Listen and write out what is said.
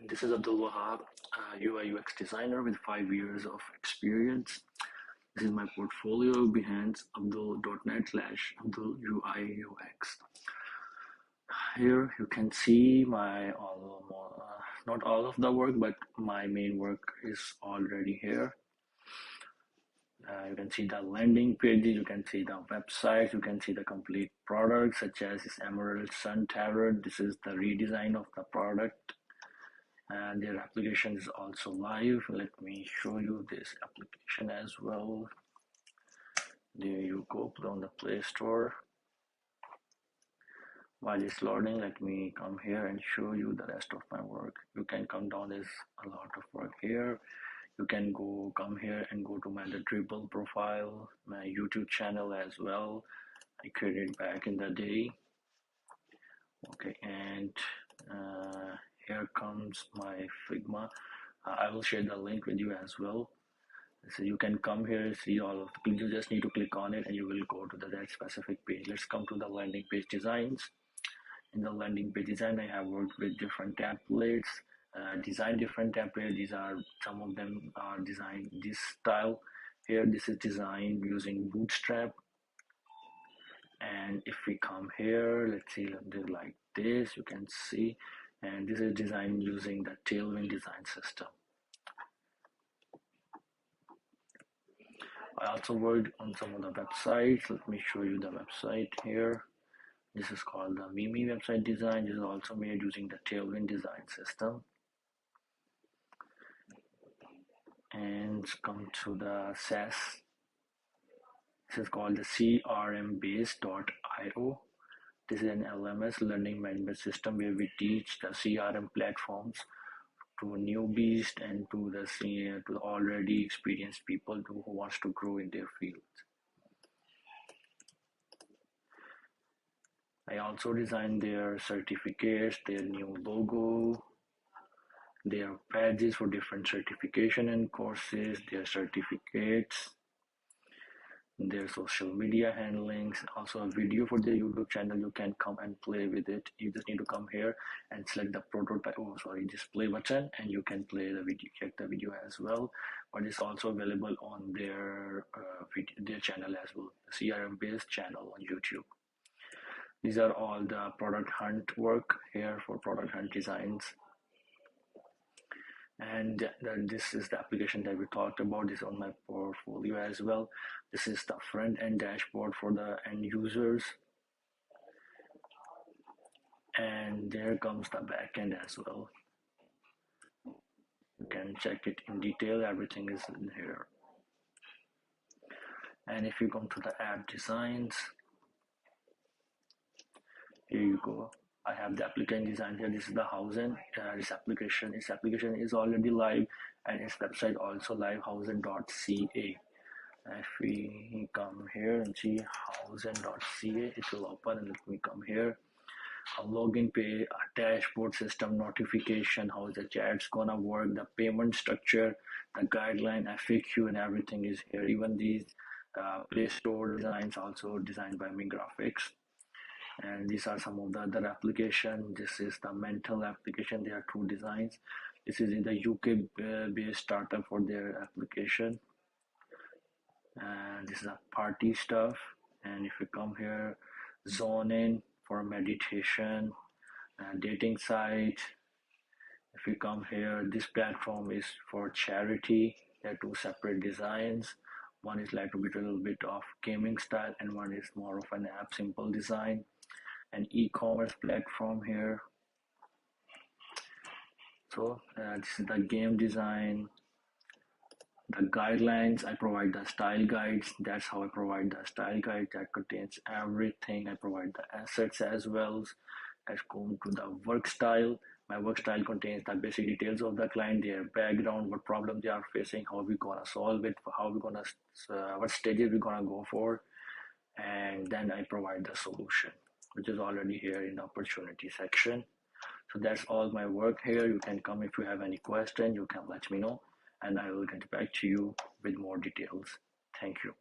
This is Abdul Wahab, UI UX designer with 5 years of experience. This is my portfolio behind abdul.net/Abdul UI UX. Here you can see my not all of the work, but my main work is already here. You can see the landing pages, you can see the websites, you can see the complete products such as this Emerald Sun Tarot. This is the redesign of the product. And their application is also live. Let me show you this application as well. There you go, put on the Play Store. While it's loading, let me come here and show you the rest of my work. You can come down, there's a lot of work here. You can come here and go to my Dribble profile, my YouTube channel as well. I created back in the day. Okay, and here comes my Figma. I will share the link with you as well. So you can come here, see all of the, you just need to click on it and you will go to that specific page. Let's come to the landing page designs. In the landing page design, I have worked with different templates, designed different templates. These are, some of them are designed this style. Here, this is designed using Bootstrap. And if we come here, let's see, like this, you can see, and this is designed using the Tailwind design system. I also worked on some of the websites. Let me show you the website here. This is called the Mimi website design. This is also made using the Tailwind design system. And come to the SaaS. This is called the crmbase.io. This is an LMS, learning management system, where we teach the CRM platforms to newbies and to the already experienced people who wants to grow in their field. I also designed their certificates, their new logo, their badges for different certification and courses, their certificates, their social media handlings, also a video for their YouTube channel. You can come and play with it. You just need to come here and select the display button, and you can play the video, check the video as well. But it's also available on their channel as well, the CRM based channel on YouTube. These are all the product hunt work here for product hunt designs. And this is the application that we talked about. This is on my portfolio as well. This is the front end dashboard for the end users. And there comes the back end as well. You can check it in detail. Everything is in here. And if you come to the app designs, here you go. I have the application design here. This is the Hausen. This application is already live, and its website also live, hausen.ca. If we come here and see hausen.ca, it will open. And let me come here. A login page, a dashboard system, notification, how the chat's gonna work, the payment structure, the guideline, FAQ, and everything is here. Even these Play Store designs also designed by me graphics. And these are some of the other applications. This is the mental application. There are 2 designs. This is in the UK based startup for their application. And this is a party stuff. And if you come here, zone in for meditation, dating site. If you come here, this platform is for charity. There are 2 separate designs. One is like a little bit of gaming style, and one is more of an app simple design. An e-commerce platform here. So this is the game design. The guidelines, I provide the style guides. That's how I provide the style guide that contains everything. I provide the assets as well. Let's go to the work style. My work style contains the basic details of the client, their background, what problem they are facing, how we're gonna solve it, how we're gonna, what stages we're gonna go for, and then I provide the solution, which is already here in the opportunity section. So that's all my work here. You can come if you have any question, you can let me know, and I will get back to you with more details. Thank you.